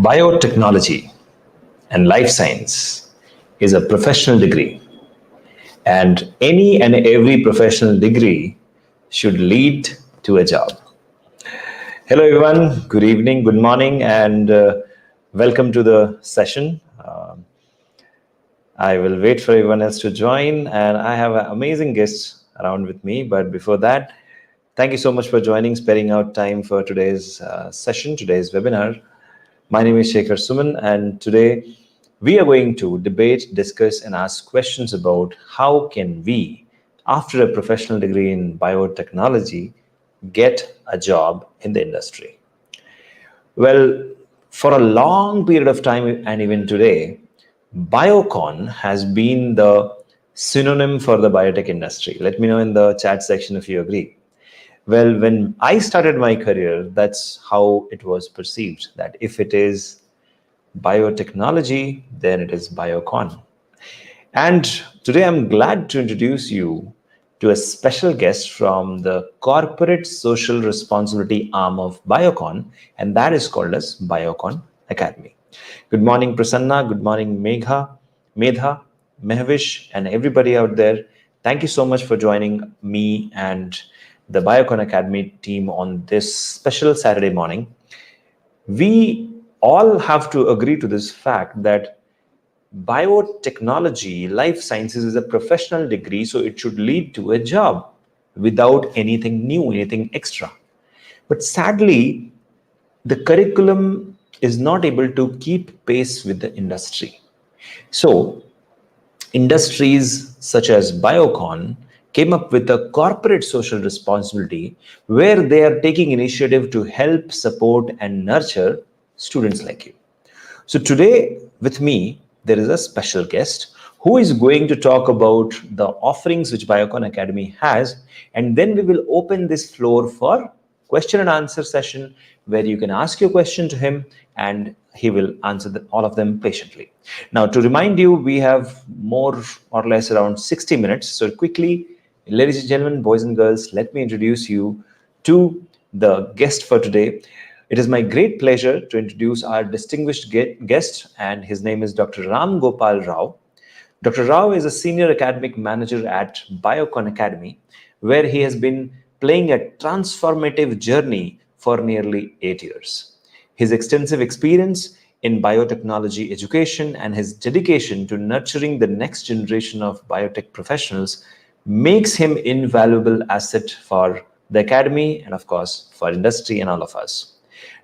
Biotechnology and life science is a professional degree, and any and every professional degree should lead to a job. Hello, everyone. Good evening, good morning, and welcome to the session. I will wait for everyone else to join, and I have an amazing guest around with me. But before that, thank you so much for joining, sparing out time for today's session, today's webinar. My name is Shekhar Suman, and today we are going to debate, discuss, and ask questions about how can we, after a professional degree in biotechnology, get a job in the industry. Well, for a long period of time and even today, Biocon has been the synonym for the biotech industry. Let me know in the chat section if you agree. Well, when I started my career, that's how it was perceived, that if it is biotechnology, then it is Biocon. And today I'm glad to introduce you to a special guest from the corporate social responsibility arm of Biocon, and that is called as Biocon Academy. Good morning, Prasanna. Good morning, Medha, Mehvish, and everybody out there. Thank you so much for joining me and the Biocon Academy team on this special Saturday morning. We all have to agree to this fact that biotechnology, life sciences is a professional degree, so it should lead to a job without anything new, anything extra. But sadly, the curriculum is not able to keep pace with the industry. So, industries such as Biocon came up with a corporate social responsibility where they are taking initiative to help, support, and nurture students like you. So today with me, there is a special guest who is going to talk about the offerings which Biocon Academy has, and then we will open this floor for question and answer session where you can ask your question to him and he will answer all of them patiently. Now, to remind you, we have more or less around 60 minutes. So quickly, ladies and gentlemen, boys and girls, let me introduce you to the guest for today. It is my great pleasure to introduce our distinguished guest, and his name is Dr. Ramgopal Rao. Dr. Rao is a senior academic manager at Biocon Academy, where he has been playing a transformative journey for nearly 8 years. His extensive experience in biotechnology education and his dedication to nurturing the next generation of biotech professionals makes him invaluable asset for the academy and, of course, for industry and all of us.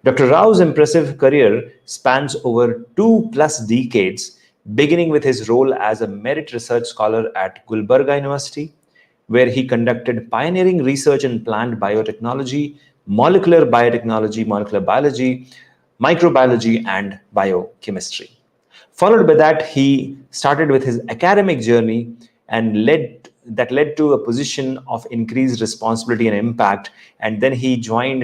Dr. Rao's impressive career spans over 2+ decades, beginning with his role as a merit research scholar at Gulbarga University, where he conducted pioneering research in plant biotechnology, molecular biotechnology, molecular biology, microbiology, and biochemistry. Followed by that, he started with his academic journey and led to a position of increased responsibility and impact. And then he joined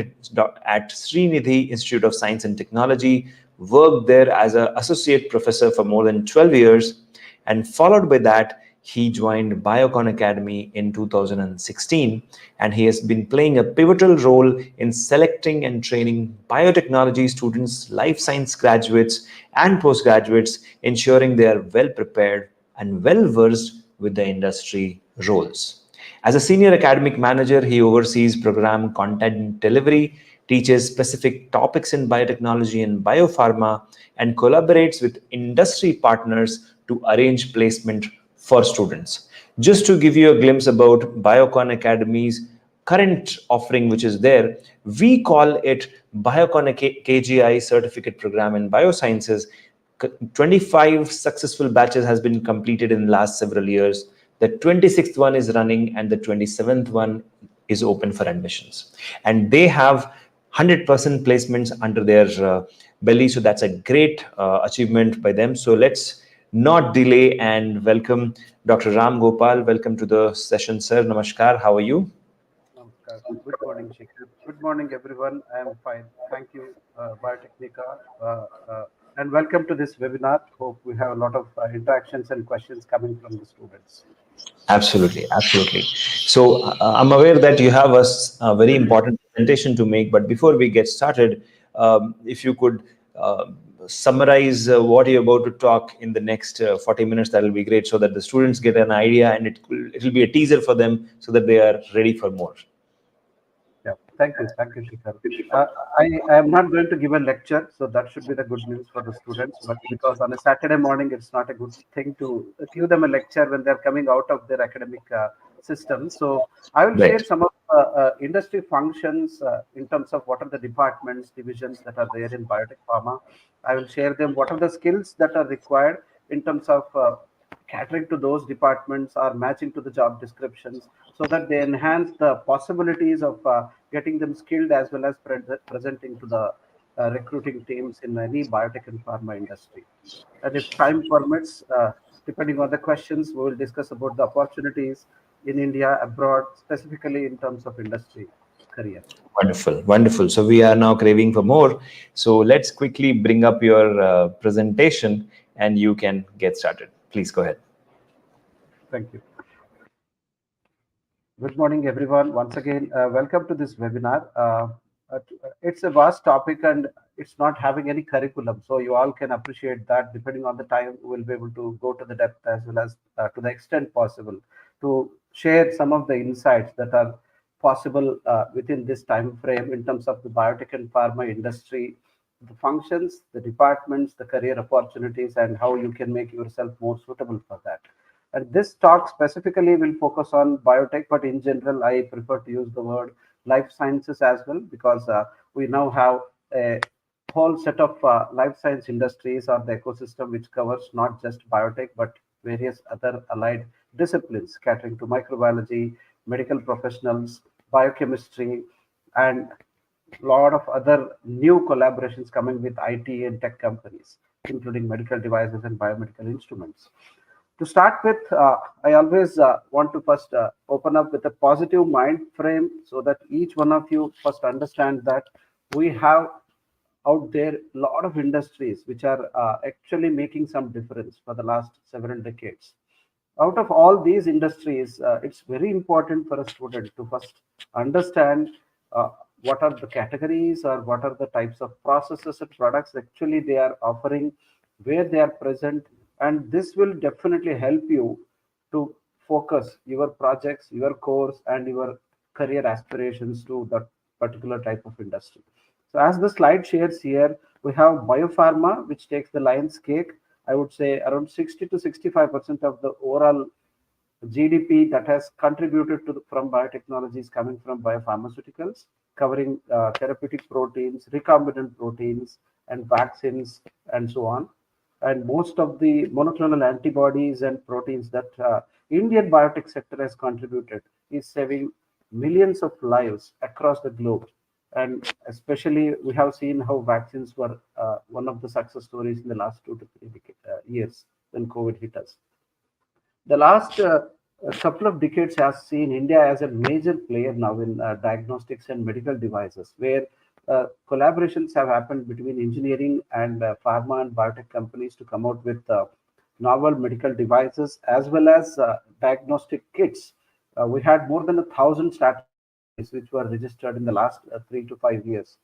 at Srinidhi Institute of Science and Technology, worked there as an associate professor for more than 12 years. And followed by that, he joined Biocon Academy in 2016, and he has been playing a pivotal role in selecting and training biotechnology students, life science graduates, and postgraduates, ensuring they are well prepared and well versed with the industry roles. As a senior academic manager, he oversees program content delivery, teaches specific topics in biotechnology and biopharma, and collaborates with industry partners to arrange placement for students. Just to give you a glimpse about Biocon Academy's current offering, which is there, we call it Biocon KGI Certificate Program in Biosciences. 25 successful batches has been completed in the last several years. The 26th one is running and the 27th one is open for admissions. And they have 100% placements under their belly. So that's a great achievement by them. So let's not delay and welcome Dr. Ramgopal. Welcome to the session, sir. Namaskar. How are you? Namaskar. Good morning, Shekhar. Good morning, everyone. I am fine. Thank you, Biotecnika. And welcome to this webinar. Hope we have a lot of interactions and questions coming from the students. Absolutely, absolutely. So I'm aware that you have a very important presentation to make, but before we get started, if you could summarize what you're about to talk in the next 40 minutes, that will be great, so that the students get an idea and it'll be a teaser for them so that they are ready for more. Yeah, thank you, Shekhar. Uh, I am not going to give a lecture, so that should be the good news for the students. But because on a Saturday morning, it's not a good thing to give them a lecture when they're coming out of their academic system. So I will share Right. some of industry functions in terms of what are the departments, divisions that are there in biotech pharma. I will share them what are the skills that are required in terms of catering to those departments or matching to the job descriptions so that they enhance the possibilities of getting them skilled as well as presenting to the recruiting teams in any biotech and pharma industry. And if time permits, depending on the questions, we will discuss about the opportunities in India, abroad, specifically in terms of industry career. Wonderful, wonderful. So we are now craving for more. So let's quickly bring up your presentation and you can get started. Please go ahead. Thank you. Good morning, everyone. Once again, welcome to this webinar. It's a vast topic and it's not having any curriculum. So you all can appreciate that depending on the time, we'll be able to go to the depth as well as to the extent possible to share some of the insights that are possible within this time frame in terms of the biotech and pharma industry, the functions, the departments, the career opportunities, and how you can make yourself more suitable for that. And this talk specifically will focus on biotech, but in general, I prefer to use the word life sciences as well because we now have a whole set of life science industries or the ecosystem which covers not just biotech but various other allied disciplines catering to microbiology, medical professionals, biochemistry, and lot of other new collaborations coming with IT and tech companies, including medical devices and biomedical instruments. To start with, I always want to first open up with a positive mind frame so that each one of you first understand that we have out there a lot of industries which are actually making some difference for the last several decades. Out of all these industries, it's very important for a student to first understand uh, what are the categories or what are the types of processes and products actually they are offering, where they are present, and this will definitely help you to focus your projects, your course, and your career aspirations to that particular type of industry. So, as the slide shares here, we have biopharma, which takes the lion's cake. I would say around 60 to 65% of the overall GDP that has contributed to from biotechnologies coming from biopharmaceuticals, covering therapeutic proteins, recombinant proteins, and vaccines, and so on. And most of the monoclonal antibodies and proteins that Indian biotech sector has contributed is saving millions of lives across the globe. And especially, we have seen how vaccines were one of the success stories in the last 2 to 3 years when COVID hit us. The last couple of decades has seen India as a major player now in diagnostics and medical devices, where collaborations have happened between engineering and pharma and biotech companies to come out with novel medical devices as well as diagnostic kits. We had more than 1,000 startup companies which were registered in the last 3 to 5 years,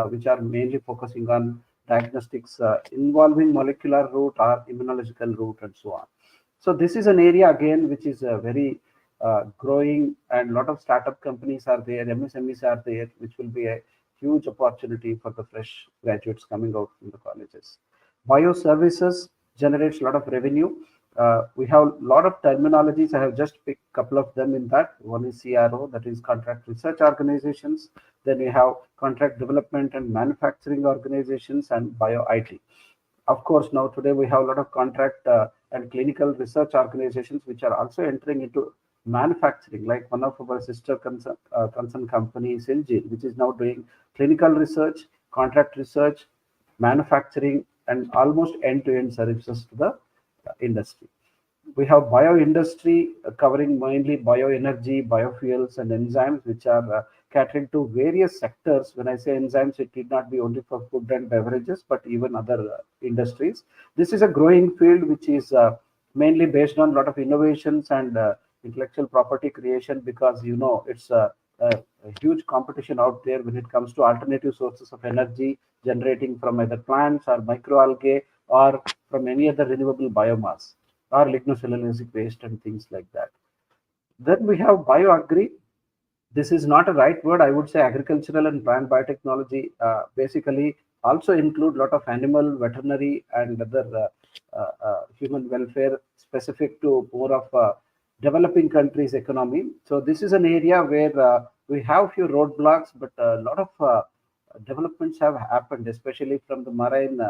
which are mainly focusing on diagnostics involving molecular route or immunological route and so on. So this is an area again which is very growing, and a lot of startup companies are there, MSMEs are there, which will be a huge opportunity for the fresh graduates coming out from the colleges. Bioservices generates a lot of revenue. We have a lot of terminologies. I have just picked a couple of them in that. One is CRO, that is contract research organizations. Then we have contract development and manufacturing organizations and bio IT. Of course, now today we have a lot of contract and clinical research organizations which are also entering into manufacturing, like one of our sister concern companies, Syngene, which is now doing clinical research, contract research, manufacturing, and almost end-to-end services to the industry. We have bioindustry covering mainly bioenergy, biofuels, and enzymes, which are catering to various sectors. When I say enzymes, it need not be only for food and beverages, but even other industries. This is a growing field which is mainly based on a lot of innovations and intellectual property creation, because it's a huge competition out there when it comes to alternative sources of energy generating from either plants or microalgae or from any other renewable biomass or lignocellulosic waste and things like that. Then we have bioagri. This is not a right word. I would say agricultural and plant biotechnology basically also include a lot of animal, veterinary, and other human welfare specific to more of developing countries' economy. So this is an area where we have few roadblocks, but a lot of developments have happened, especially from the marine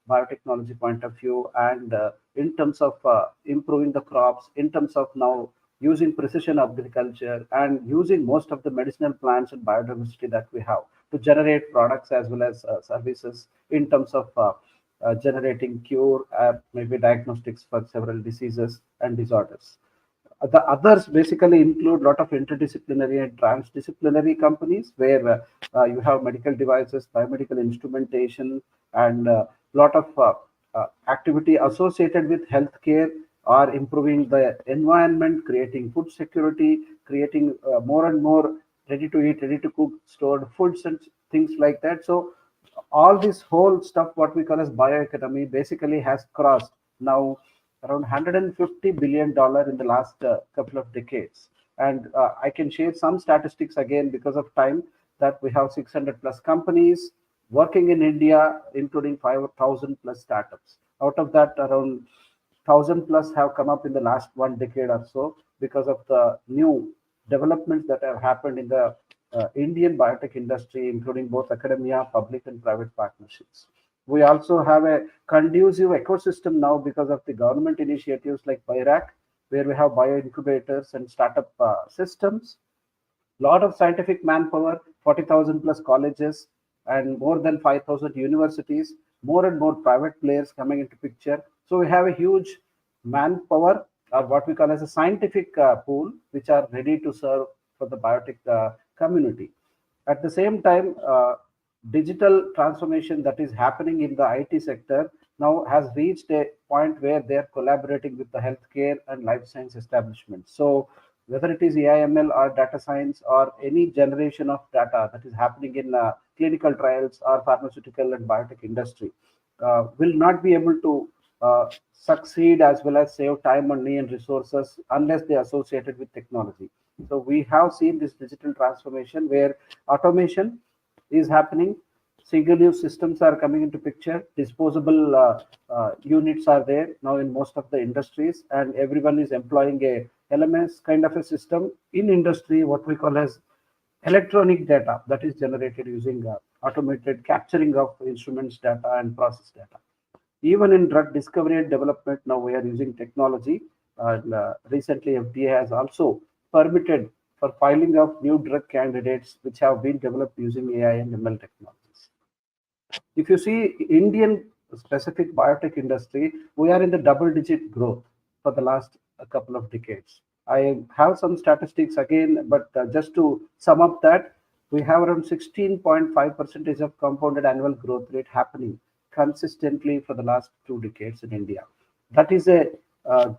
biotechnology point of view, and in terms of improving the crops, in terms of now using precision agriculture and using most of the medicinal plants and biodiversity that we have to generate products as well as services in terms of generating cure, maybe diagnostics for several diseases and disorders. The others basically include a lot of interdisciplinary and transdisciplinary companies where you have medical devices, biomedical instrumentation, and a lot of activity associated with healthcare or improving the environment, creating food security, creating more and more ready to eat, ready to cook, stored foods, and things like that. So all this whole stuff, what we call as bioeconomy, basically has crossed now around $150 billion in the last couple of decades. And I can share some statistics again because of time, that we have 600 plus companies working in India, including 5,000 plus startups. Out of that, around 1,000 plus have come up in the last 1 decade or so because of the new developments that have happened in the Indian biotech industry, including both academia, public and private partnerships. We also have a conducive ecosystem now because of the government initiatives like BIRAC, where we have bio incubators and startup systems, lot of scientific manpower, 40,000 plus colleges, and more than 5,000 universities, more and more private players coming into picture. So we have a huge manpower, or what we call as a scientific pool, which are ready to serve for the biotech community. At the same time, digital transformation that is happening in the IT sector now has reached a point where they are collaborating with the healthcare and life science establishments. So whether it is AIML or data science or any generation of data that is happening in clinical trials or pharmaceutical and biotech industry will not be able to succeed as well as save time, money, and resources unless they are associated with technology. So we have seen this digital transformation where automation is happening. Single-use systems are coming into picture. Disposable units are there now in most of the industries, and everyone is employing a LMS kind of a system in industry, what we call as electronic data that is generated using automated capturing of instruments data and process data. Even in drug discovery and development, now we are using technology. And recently, FDA has also permitted for filing of new drug candidates which have been developed using AI and ML technologies. If you see Indian specific biotech industry, we are in the double-digit growth for the last couple of decades. I have some statistics again, but just to sum up that, we have around 16.5% of compounded annual growth rate happening consistently for the last 2 decades in India. That is a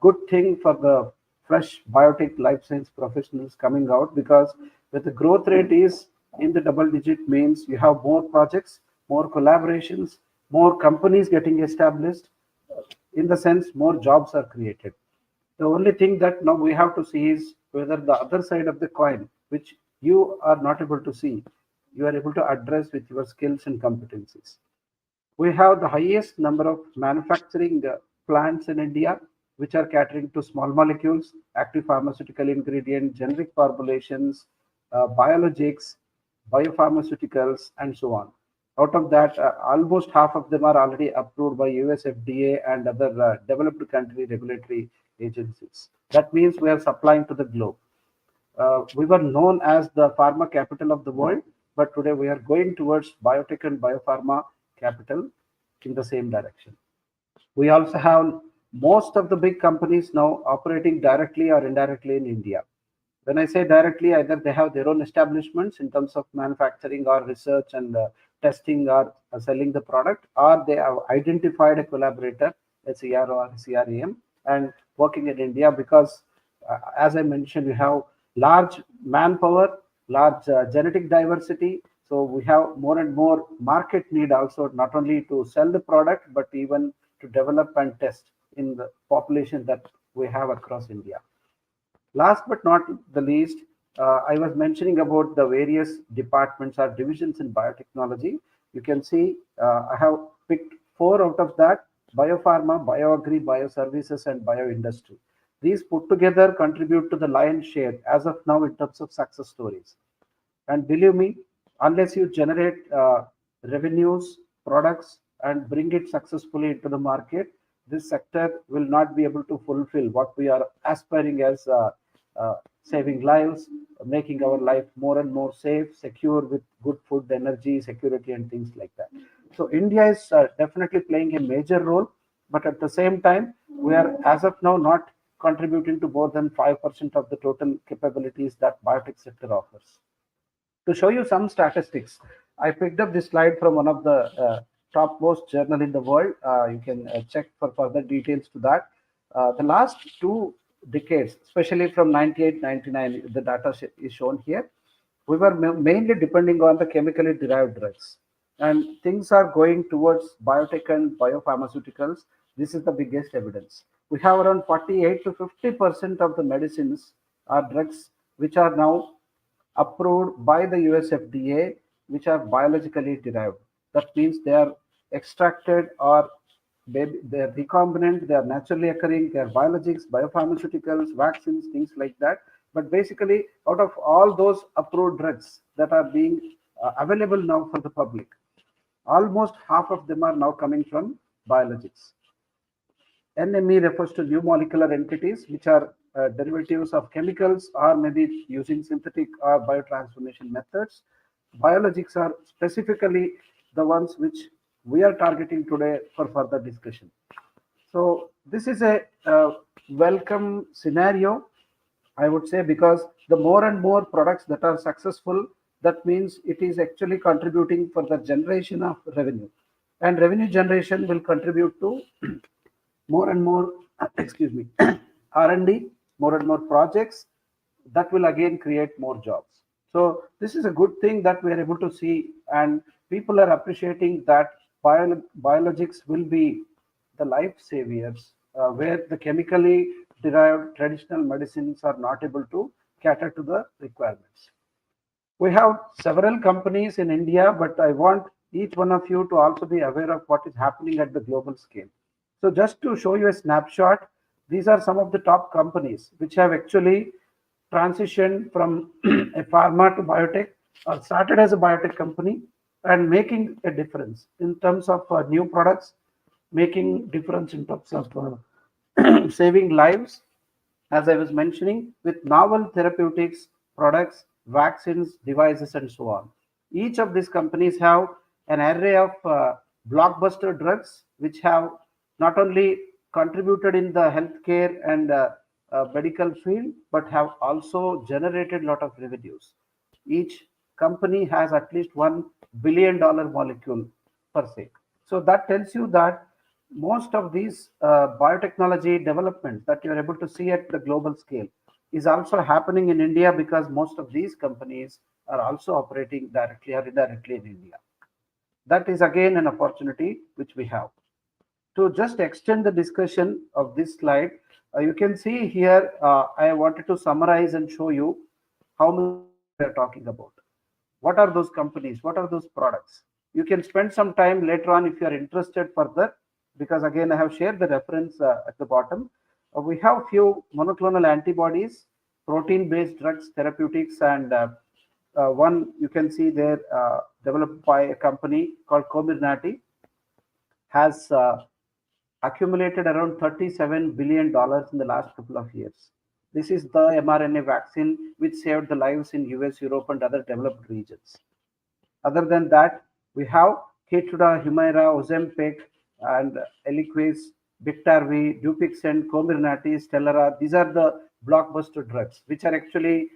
good thing for the fresh biotech life science professionals coming out, because when the growth rate is in the double digit means you have more projects, more collaborations, more companies getting established, in the sense more jobs are created. The only thing that now we have to see is whether the other side of the coin, which you are not able to see, you are able to address with your skills and competencies. We have the highest number of manufacturing plants in India, which are catering to small molecules, active pharmaceutical ingredient, generic formulations, biologics, biopharmaceuticals, and so on. Out of that, almost half of them are already approved by US FDA and other developed country regulatory agencies. That means we are supplying to the globe. We were known as the pharma capital of the world, but today we are going towards biotech and biopharma capital in the same direction. We also have most of the big companies now operating directly or indirectly in India. When I say directly, either they have their own establishments in terms of manufacturing or research and testing or selling the product, or they have identified a collaborator, a CRO or CRAM, and working in India because, as I mentioned, we have large manpower, large genetic diversity. So we have more and more market need also, not only to sell the product, but even to develop and test in the population that we have across India. Last but not the least, I was mentioning about the various departments or divisions in biotechnology. You can see I have picked four out of that: biopharma, bioagri, bioservices, and bioindustry. These put together contribute to the lion's share as of now in terms of success stories. And believe me, unless you generate revenues, products, and bring it successfully into the market, this sector will not be able to fulfill what we are aspiring as saving lives, making our life more and more safe, secure with good food, energy, security, and things like that. So India is definitely playing a major role, but at the same time, we are as of now not contributing to more than 5% of the total capabilities that biotech sector offers. To show you some statistics, I picked up this slide from one of the topmost journal in the world. You can check for further details to that. The last 2 decades, especially from 98, 99, the data is shown here. We were mainly depending on the chemically derived drugs. And things are going towards biotech and biopharmaceuticals. This is the biggest evidence. We have around 48 to 50% of the medicines or drugs which are now approved by the US FDA, which are biologically derived. That means they are extracted or they are recombinant, they are naturally occurring, they are biologics, biopharmaceuticals, vaccines, things like that. But basically, out of all those approved drugs that are being available now for the public, almost half of them are now coming from biologics. NME refers to new molecular entities, which are derivatives of chemicals or maybe using synthetic or biotransformation methods. Biologics are specifically the ones which we are targeting today for further discussion. So this is a welcome scenario, I would say, because the more and more products that are successful, that means it is actually contributing for the generation of revenue. And revenue generation will contribute to more and more, excuse me, R&D, more and more projects that will again create more jobs. So this is a good thing that we are able to see, and people are appreciating that biologics will be the life saviors, where the chemically derived traditional medicines are not able to cater to the requirements. We have several companies in India, but I want each one of you to also be aware of what is happening at the global scale. So just to show you a snapshot, these are some of the top companies which have actually transitioned from a pharma to biotech, or started as a biotech company and making a difference in terms of new products, making difference in terms of saving lives, as I was mentioning, with novel therapeutics, products, vaccines, devices, and so on. Each of these companies have an array of blockbuster drugs which have not only contributed in the healthcare and medical field, but have also generated a lot of revenues. Each company has at least $1 billion molecule per se. So that tells you that most of these biotechnology developments that you're able to see at the global scale is also happening in India, because most of these companies are also operating directly or indirectly in India. That is again an opportunity which we have. To just extend the discussion of this slide, you can see here, I wanted to summarize and show you how many companies we are talking about. What are those companies? What are those products? You can spend some time later on if you are interested further, because again, I have shared the reference at the bottom. We have few monoclonal antibodies, protein-based drugs, therapeutics, and one you can see there developed by a company called Comirnaty, has accumulated around $37 billion in the last couple of years. This is the mRNA vaccine which saved the lives in US, Europe, and other developed regions. Other than that, we have Keytruda, Humira, Ozempic, and Eliquis, Biktarvy, Dupixent, Comirnaty, Stelara. These are the blockbuster drugs which are actually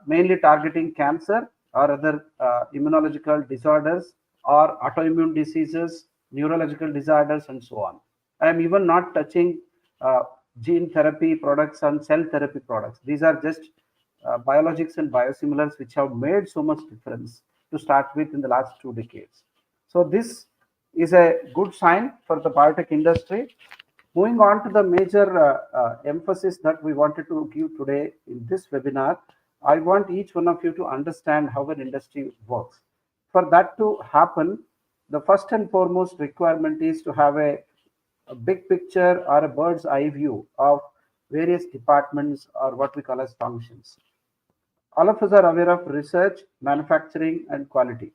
mainly targeting cancer or other immunological disorders or autoimmune diseases, neurological disorders, and so on. I am even not touching gene therapy products and cell therapy products. These are just biologics and biosimilars, which have made so much difference to start with in the last 2 decades. So this is a good sign for the biotech industry. Moving on to the major emphasis that we wanted to give today in this webinar, I want each one of you to understand how an industry works. For that to happen, the first and foremost requirement is to have a big picture or a bird's eye view of various departments or what we call as functions. All of us are aware of research, manufacturing, and quality.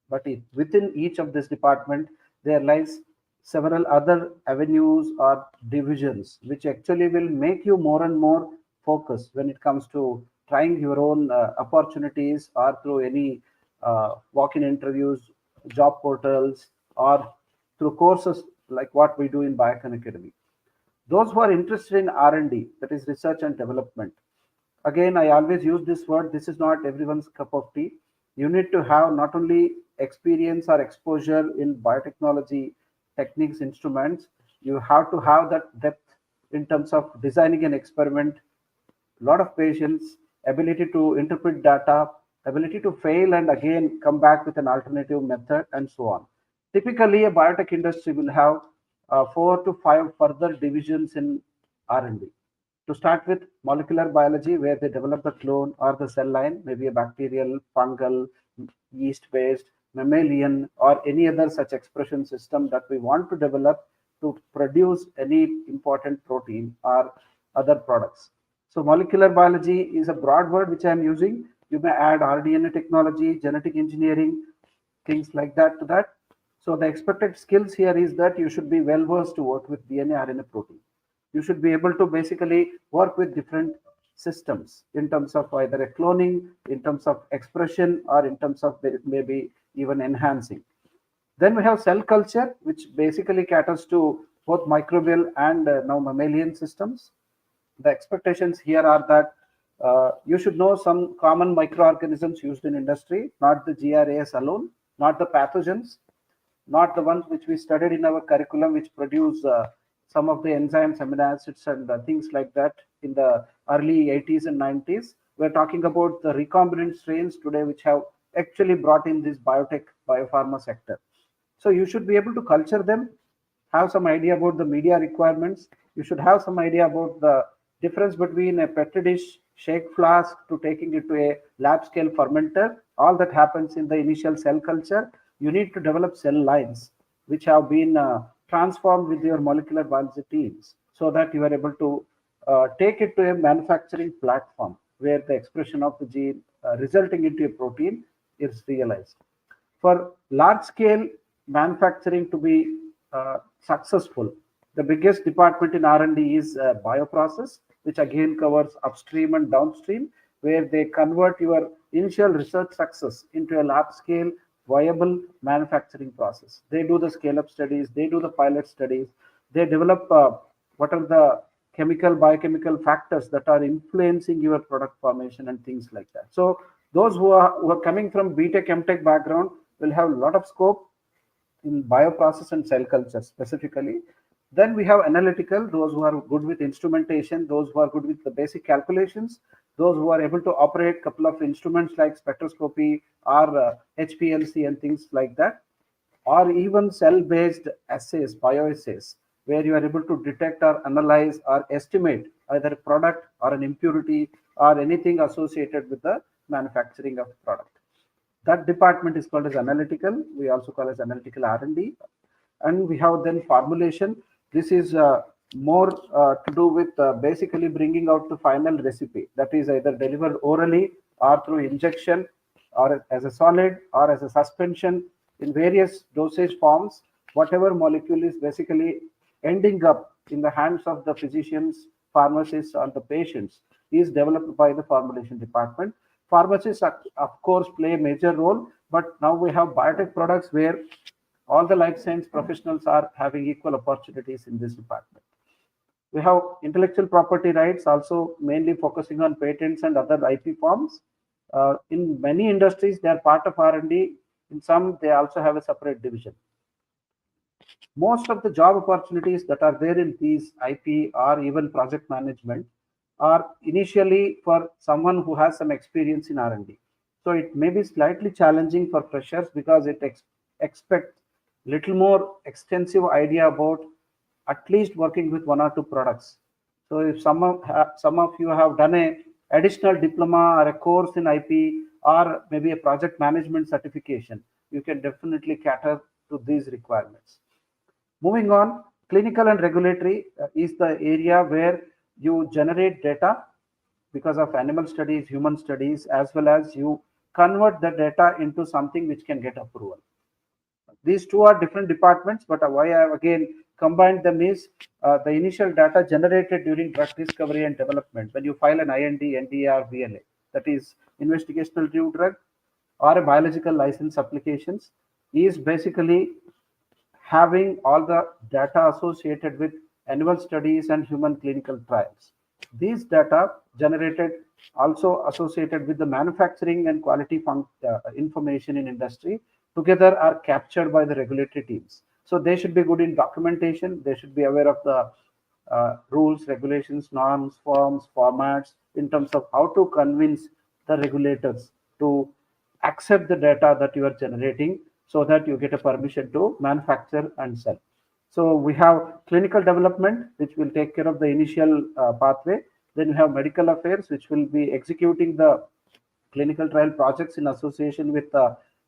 But within each of this department, there lies several other avenues or divisions, which actually will make you more and more focused when it comes to trying your own opportunities or through any walk-in interviews, job portals, or through courses like what we do in Biocon Academy. Those who are interested in R&D, that is research and development, again, I always use this word, this is not everyone's cup of tea. You need to have not only experience or exposure in biotechnology techniques, instruments, you have to have that depth in terms of designing an experiment, lot of patience, ability to interpret data, ability to fail and again come back with an alternative method, and so on. Typically, a biotech industry will have 4 to 5 further divisions in R&D. To start with, molecular biology, where they develop the clone or the cell line, maybe a bacterial, fungal, yeast-based, mammalian, or any other such expression system that we want to develop to produce any important protein or other products. So molecular biology is a broad word which I am using. You may add rDNA technology, genetic engineering, things like that to that. So the expected skills here is that you should be well versed to work with DNA, RNA, protein. You should be able to basically work with different systems in terms of either a cloning, in terms of expression, or in terms of maybe even enhancing. Then we have cell culture, which basically caters to both microbial and now mammalian systems. The expectations here are that you should know some common microorganisms used in industry, not the GRAS alone, not the pathogens, not the ones which we studied in our curriculum, which produce some of the enzymes, amino acids, and things like that in the early 80s and 90s. We're talking about the recombinant strains today, which have actually brought in this biotech, biopharma sector. So you should be able to culture them, have some idea about the media requirements. You should have some idea about the difference between a petri dish, shake flask to taking it to a lab scale fermenter. All that happens in the initial cell culture. You need to develop cell lines which have been transformed with your molecular biology teams so that you are able to take it to a manufacturing platform where the expression of the gene resulting into a protein is realized. For large scale manufacturing to be successful, the biggest department in R&D is bioprocess, which again covers upstream and downstream, where they convert your initial research success into a large scale viable manufacturing process. They do the scale up studies, they do the pilot studies, they develop what are the chemical, biochemical factors that are influencing your product formation and things like that. So those who are coming from BTech, MTech background will have a lot of scope in bioprocess and cell culture specifically. Then we have analytical, those who are good with instrumentation, those who are good with the basic calculations, those who are able to operate a couple of instruments like spectroscopy or HPLC and things like that, or even cell-based assays, bioassays, where you are able to detect or analyze or estimate either a product or an impurity or anything associated with the manufacturing of the product. That department is called as analytical. We also call as analytical R&D. And we have then formulation. This is more to do with basically bringing out the final recipe that is either delivered orally or through injection or as a solid or as a suspension in various dosage forms. Whatever molecule is basically ending up in the hands of the physicians, pharmacists, or the patients is developed by the formulation department. Pharmacists, of course, play a major role, but now we have biotech products where all the life science professionals are having equal opportunities in this department. We have intellectual property rights, also mainly focusing on patents and other IP forms. In many industries, they are part of R&D. In some, they also have a separate division. Most of the job opportunities that are there in these IP or even project management are initially for someone who has some experience in R&D. So it may be slightly challenging for freshers because it expects little more extensive idea about at least working with one or two products. So if some of you have done a additional diploma or a course in IP or maybe a project management certification, you can definitely cater to these requirements. Moving on, clinical and regulatory is the area where you generate data because of animal studies, human studies, as well as you convert the data into something which can get approval. These two are different departments, but why I have again combined them is the initial data generated during drug discovery and development. When you file an IND, NDA, or BLA, that is investigational new drug or a biological license applications, is basically having all the data associated with animal studies and human clinical trials. These data generated also associated with the manufacturing and quality information in industry together are captured by the regulatory teams. So they should be good in documentation. They should be aware of the rules, regulations, norms, forms, formats in terms of how to convince the regulators to accept the data that you are generating so that you get a permission to manufacture and sell. So we have clinical development, which will take care of the initial pathway. Then we have medical affairs, which will be executing the clinical trial projects in association with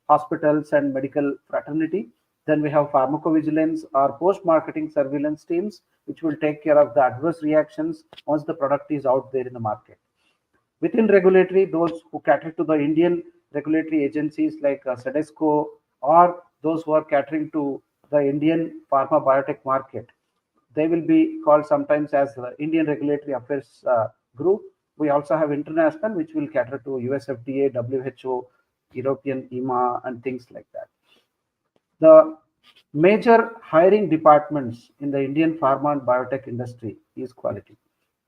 hospitals and medical fraternity. Then we have pharmacovigilance or post-marketing surveillance teams, which will take care of the adverse reactions once the product is out there in the market. Within regulatory, those who cater to the Indian regulatory agencies like SEDESCO or those who are catering to the Indian pharma biotech market, they will be called sometimes as the Indian Regulatory Affairs Group. We also have international, which will cater to US FDA, WHO, European EMA, and things like that. The major hiring departments in the Indian pharma and biotech industry is quality.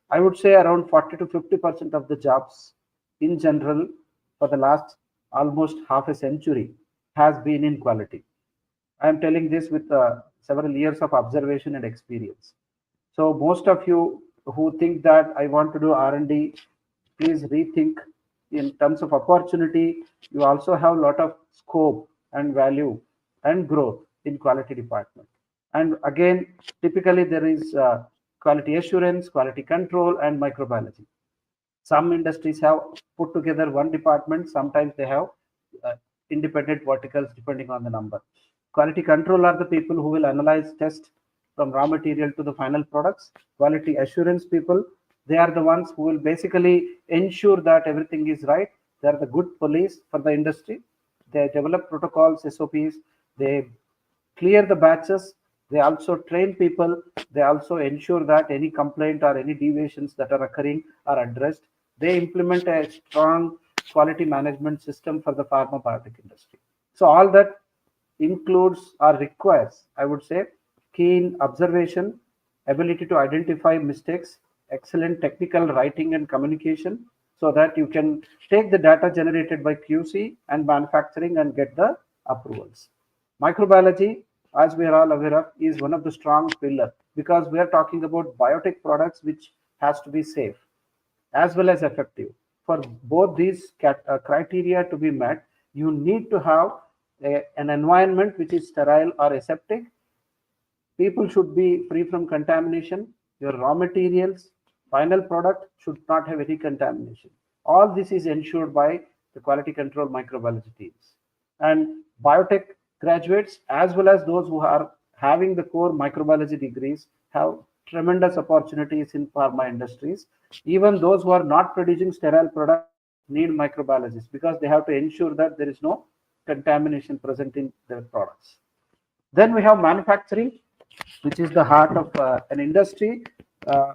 I would say around 40 to 50% of the jobs in general for the last almost half a century has been in quality. I am telling this with several years of observation and experience. So most of you who think that I want to do R&D, please rethink in terms of opportunity. You also have a lot of scope and value and growth in quality department. And again, typically there is quality assurance, quality control, and microbiology. Some industries have put together one department. Sometimes they have uh, independent verticals depending on the number. Quality control are the people who will analyze, test from raw material to the final products. Quality assurance people, they are the ones who will basically ensure that everything is right. They are the good police for the industry. They develop protocols, SOPs. They clear the batches. They also train people. They also ensure that any complaint or any deviations that are occurring are addressed. They implement a strong quality management system for the pharma biotech industry. So all that includes or requires, I would say, keen observation, ability to identify mistakes, excellent technical writing and communication, so that you can take the data generated by QC and manufacturing and get the approvals. Microbiology, as we are all aware of, is one of the strong pillar because we are talking about biotech products which has to be safe as well as effective. For both these criteria to be met, you need to have an environment which is sterile or aseptic. People should be free from contamination. Your raw materials, final product should not have any contamination. All this is ensured by the quality control microbiology teams. And biotech graduates, as well as those who are having the core microbiology degrees, have tremendous opportunities in pharma industries. Even those who are not producing sterile products need microbiologists because they have to ensure that there is no contamination present in their products. Then we have manufacturing, which is the heart of an industry,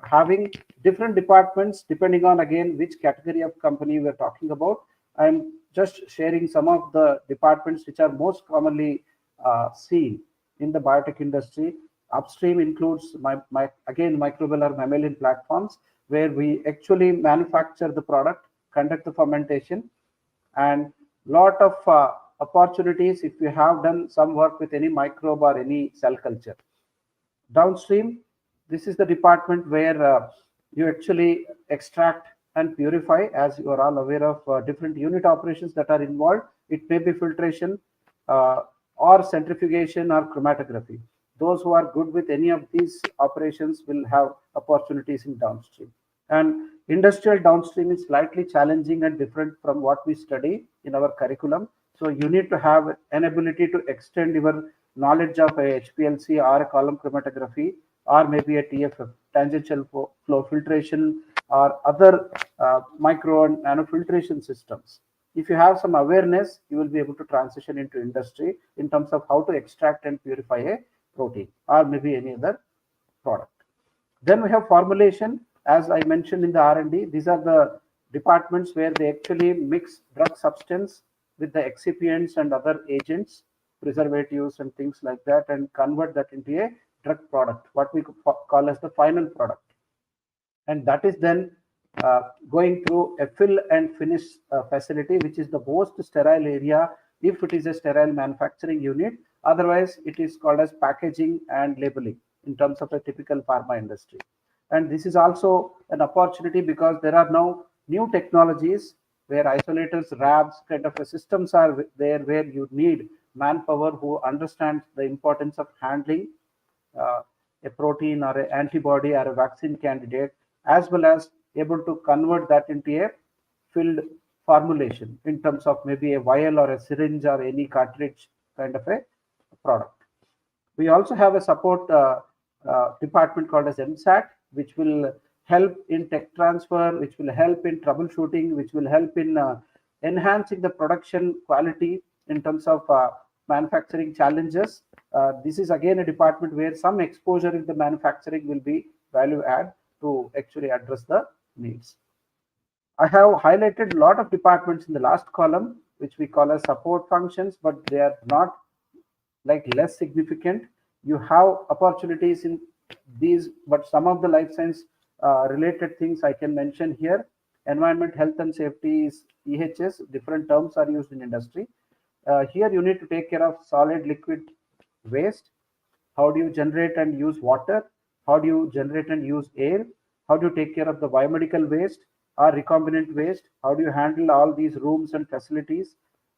having different departments depending on again which category of company we're talking about. I'm just sharing some of the departments which are most commonly seen in the biotech industry. Upstream includes again microbial or mammalian platforms where we actually manufacture the product, conduct the fermentation, and lot of opportunities if you have done some work with any microbe or any cell culture. Downstream, this is the department where You actually extract and purify, as you are all aware of different unit operations that are involved. It may be filtration, uh, or centrifugation or chromatography. Those who are good with any of these operations will have opportunities in downstream. And industrial downstream is slightly challenging and different from what we study in our curriculum. So you need to have an ability to extend your knowledge of a HPLC or a column chromatography, or maybe a TFF, tangential flow filtration, or other micro and nano filtration systems. If you have some awareness, you will be able to transition into industry in terms of how to extract and purify a protein or maybe any other product. Then we have formulation, as I mentioned in the R&D. These are the departments where they actually mix drug substance with the excipients and other agents, preservatives and things like that, and convert that into a drug product, what we call as the final product. And that is then going through a fill and finish facility, which is the most sterile area if it is a sterile manufacturing unit. Otherwise, it is called as packaging and labeling in terms of a typical pharma industry. And this is also an opportunity because there are now new technologies where isolators, RABs kind of systems are there, where you need manpower who understands the importance of handling uh, a protein or an antibody or a vaccine candidate, as well as able to convert that into a filled formulation in terms of maybe a vial or a syringe or any cartridge kind of a product. We also have a support department called as MSAT, which will help in tech transfer, which will help in troubleshooting, which will help in enhancing the production quality in terms of manufacturing challenges. This is again a department where some exposure in the manufacturing will be value add to actually address the needs. I have highlighted a lot of departments in the last column, which we call as support functions, but they are not like less significant. You have opportunities in these, but some of the life science related things I can mention here. Environment, health and safety is EHS. Different terms are used in industry. Here you need to take care of solid liquid waste. How do you generate and use water? How do you generate and use air? How do you take care of the biomedical waste or recombinant waste? How do you handle all these rooms and facilities?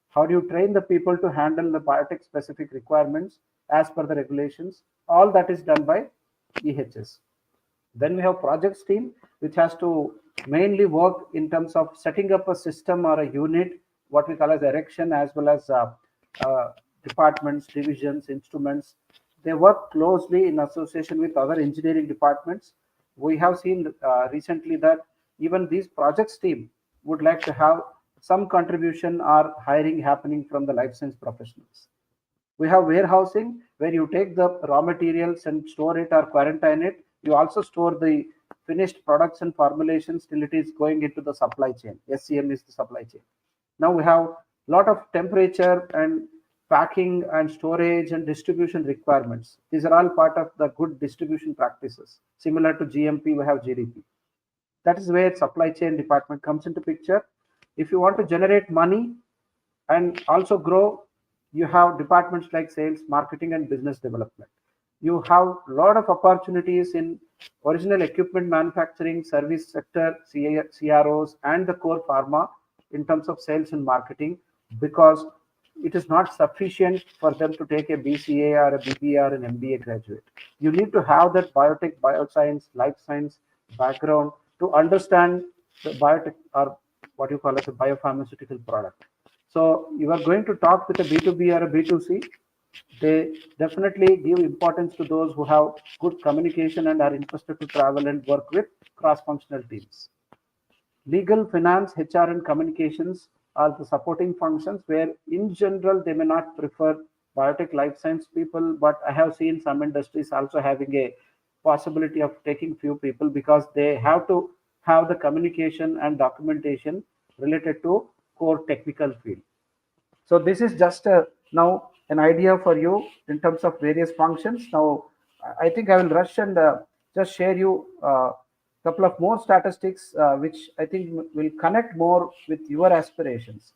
How do you train the people to handle the biotech specific requirements as per the regulations? All that is done by EHS. Then we have projects team, which has to mainly work in terms of setting up a system or a unit, what we call as erection, as well as uh, departments, divisions, instruments. They work closely in association with other engineering departments. We have seen recently that even these projects team would like to have some contribution or hiring happening from the life science professionals. We have warehousing, where you take the raw materials and store it or quarantine it. You also store the finished products and formulations till it is going into the supply chain. SCM is the supply chain. Now we have a lot of temperature and packing and storage and distribution requirements. These are all part of the good distribution practices. Similar to GMP, we have GDP. That is where supply chain department comes into picture. If you want to generate money and also grow, you have departments like sales, marketing and business development. You have a lot of opportunities in original equipment manufacturing, service sector, CROs and the core pharma in terms of sales and marketing, because it is not sufficient for them to take a BCA or a BBA or an MBA graduate. You need to have that biotech, bioscience, life science background to understand the biotech, or what you call as a biopharmaceutical product. So you are going to talk with a B2B or a B2C. They definitely give importance to those who have good communication and are interested to travel and work with cross-functional teams. Legal, finance, HR, and communications are the supporting functions, where in general they may not prefer biotech life science people, but I have seen some industries also having a possibility of taking few people because they have to have the communication and documentation related to core technical field. So this is just now an idea for you in terms of various functions. Now, I think I will rush and just share you a couple of more statistics, which I think will connect more with your aspirations.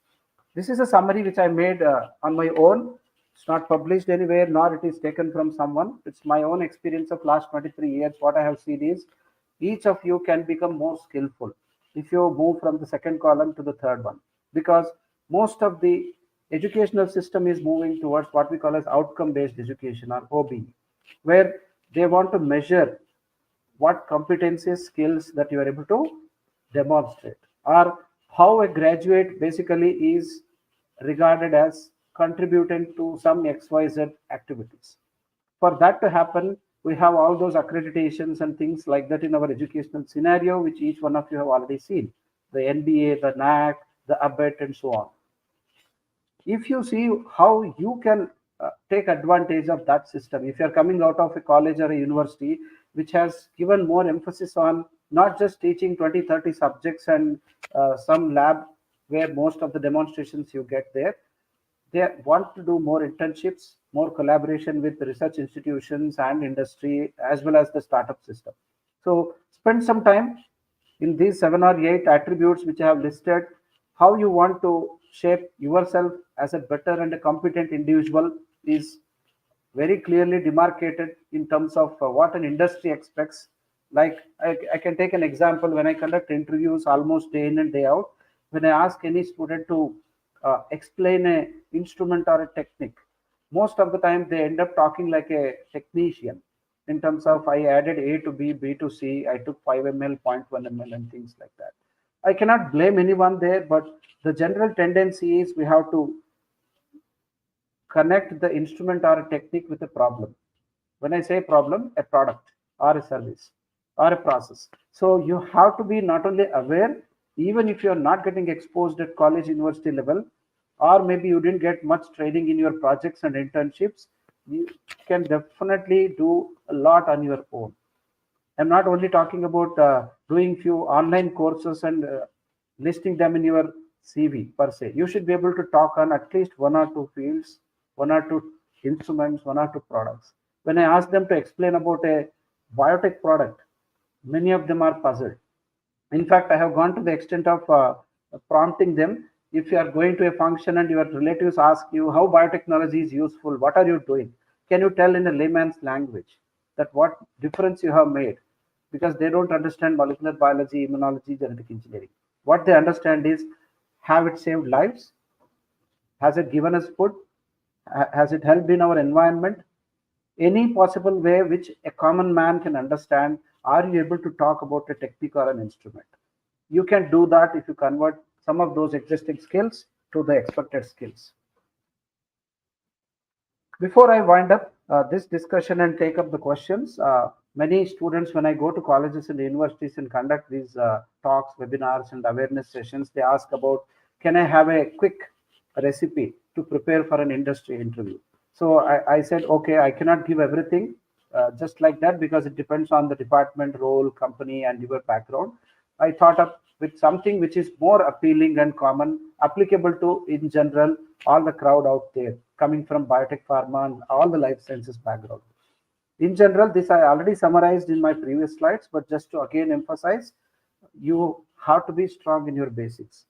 This is a summary which I made on my own. It's not published anywhere, nor it is taken from someone. It's my own experience of last 23 years. What I have seen is each of you can become more skillful if you move from the second column to the third one, because most of the educational system is moving towards what we call as outcome based education, or OBE, where they want to measure what competencies, skills that you are able to demonstrate, or how a graduate basically is regarded as contributing to some XYZ activities. For that to happen, we have all those accreditations and things like that in our educational scenario, which each one of you have already seen: the NBA, the NAC, the ABET, and so on. If you see how you can take advantage of that system, if you're coming out of a college or a university which has given more emphasis on not just teaching 20, 30 subjects and some lab where most of the demonstrations you get there, they want to do more internships, more collaboration with research institutions and industry, as well as the startup system. So spend some time in these 7 or 8 attributes which I have listed, how you want to shape yourself as a better and a competent individual is very clearly demarcated in terms of what an industry expects. Like I can take an example. When I conduct interviews almost day in and day out, when I ask any student to explain a instrument or a technique, most of the time they end up talking like a technician in terms of I added A to B, B to C, I took 5 ml, 0.1 ml, and things like that. I cannot blame anyone there, but the general tendency is we have to connect the instrument or a technique with a problem. When I say problem, a product or a service or a process. So you have to be not only aware, even if you're not getting exposed at college, university level, or maybe you didn't get much training in your projects and internships, you can definitely do a lot on your own. I'm not only talking about doing few online courses and listing them in your CV per se. You should be able to talk on at least 1 or 2 fields, 1 or 2 instruments, 1 or 2 products. When I ask them to explain about a biotech product, many of them are puzzled. In fact, I have gone to the extent of prompting them. If you are going to a function and your relatives ask you how biotechnology is useful, what are you doing? Can you tell in a layman's language that what difference you have made? Because they don't understand molecular biology, immunology, genetic engineering. What they understand is, have it saved lives? Has it given us food? Has it helped in our environment? Any possible way which a common man can understand, are you able to talk about a technique or an instrument? You can do that if you convert some of those existing skills to the expected skills. Before I wind up this discussion and take up the questions, many students, when I go to colleges and universities and conduct these talks, webinars, and awareness sessions, they ask about, can I have a quick recipe to prepare for an industry interview? So I said, okay, I cannot give everything just like that, because it depends on the department, role, company, and your background. I thought up with something which is more appealing and common, applicable to, in general, all the crowd out there coming from biotech, pharma, and all the life sciences background. In general, this I already summarized in my previous slides, but just to again emphasize, you have to be strong in your basics.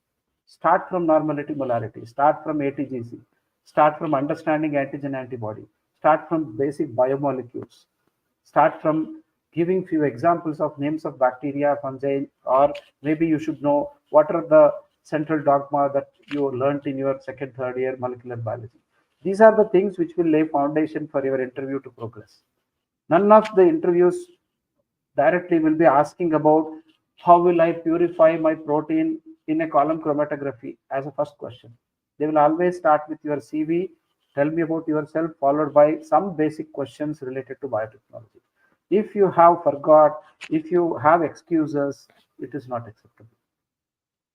Start from normality, molarity, start from ATGC, start from understanding antigen antibody, start from basic biomolecules, start from giving few examples of names of bacteria, fungi, or maybe you should know what are the central dogma that you learned in your second, third year molecular biology. These are the things which will lay foundation for your interview to progress. None of the interviews directly will be asking about how will I purify my protein in a column chromatography as a first question. They will always start with your CV, tell me about yourself, followed by some basic questions related to biotechnology. If you have forgot, if you have excuses, it is not acceptable.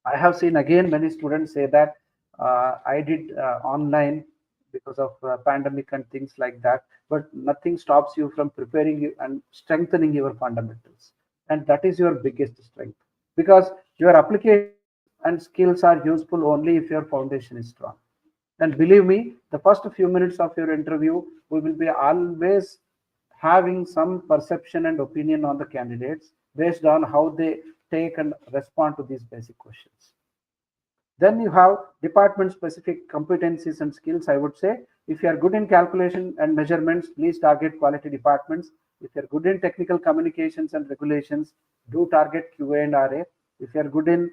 I have seen again many students say that I did online because of pandemic and things like that, but nothing stops you from preparing you and strengthening your fundamentals. And that is your biggest strength, because your applications and skills are useful only if your foundation is strong. And believe me, the first few minutes of your interview, we will be always having some perception and opinion on the candidates based on how they take and respond to these basic questions. Then you have department specific competencies and skills. I would say, if you are good in calculation and measurements, please target quality departments. If you're good in technical communications and regulations, do target QA and RA. If you're good in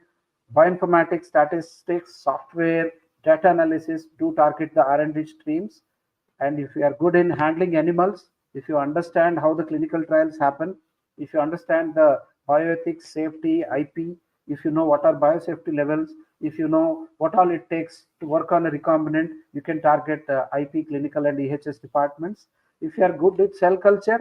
bioinformatics, statistics, software, data analysis, do target the R&D streams. And if you are good in handling animals, if you understand how the clinical trials happen, if you understand the bioethics, safety, IP, if you know what are biosafety levels, if you know what all it takes to work on a recombinant, you can target IP, clinical, and EHS departments. If you are good with cell culture,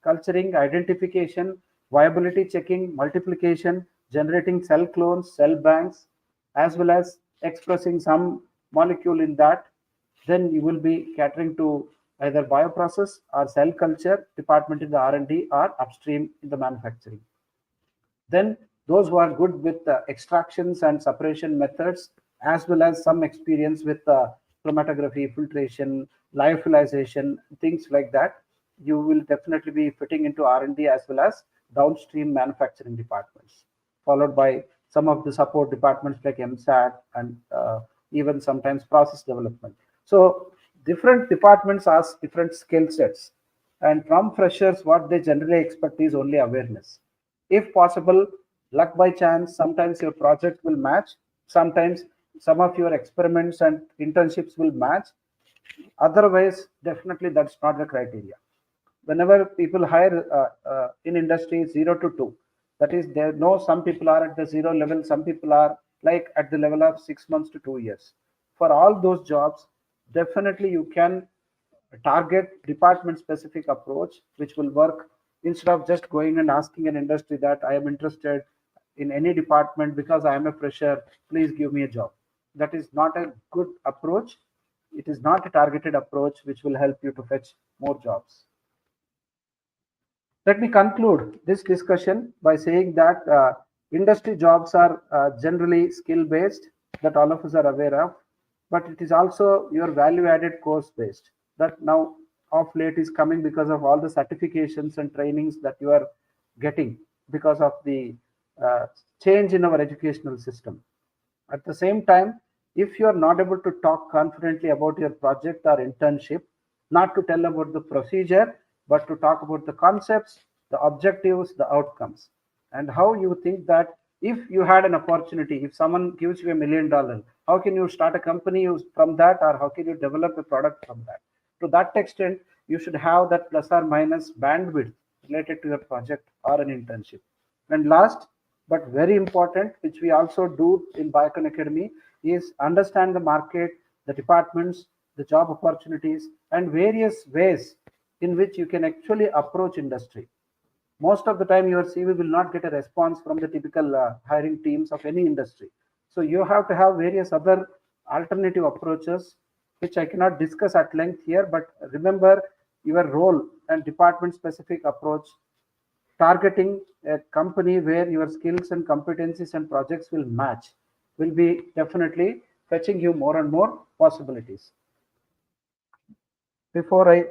culturing, identification, viability checking, multiplication, generating cell clones, cell banks, as well as expressing some molecule in that, then you will be catering to either bioprocess or cell culture department in the R&D or upstream in the manufacturing. Then those who are good with extractions and separation methods, as well as some experience with chromatography, filtration, lyophilization, things like that, you will definitely be fitting into R&D as well as downstream manufacturing departments, followed by some of the support departments like MSAT and even sometimes process development. So different departments ask different skill sets. And from freshers, what they generally expect is only awareness. If possible, luck by chance, sometimes your project will match, sometimes some of your experiments and internships will match. Otherwise, definitely that's not the criteria. Whenever people hire in industry 0 to 2, that is, they know some people are at the 0 level, some people are like at the level of 6 months to 2 years. For all those jobs, definitely you can target department specific approach, which will work instead of just going and asking an industry that I am interested in any department because I am a fresher, please give me a job. That is not a good approach. It is not a targeted approach which will help you to fetch more jobs. Let me conclude this discussion by saying that industry jobs are generally skill based, that all of us are aware of, but it is also your value added course based, that now of late is coming because of all the certifications and trainings that you are getting because of the uh, change in our educational system. At the same time, if you are not able to talk confidently about your project or internship, not to tell about the procedure, but to talk about the concepts, the objectives, the outcomes, and how you think that if you had an opportunity, if someone gives you $1 million, how can you start a company from that, or how can you develop a product from that? To that extent, you should have that plus or minus bandwidth related to your project or an internship. And last, but very important, which we also do in Biocon Academy, is understand the market, the departments, the job opportunities, and various ways in which you can actually approach industry. Most of the time, your CV will not get a response from the typical hiring teams of any industry. So you have to have various other alternative approaches, which I cannot discuss at length here, but remember your role and department specific approach, targeting a company where your skills and competencies and projects will match, will be definitely fetching you more and more possibilities. Before I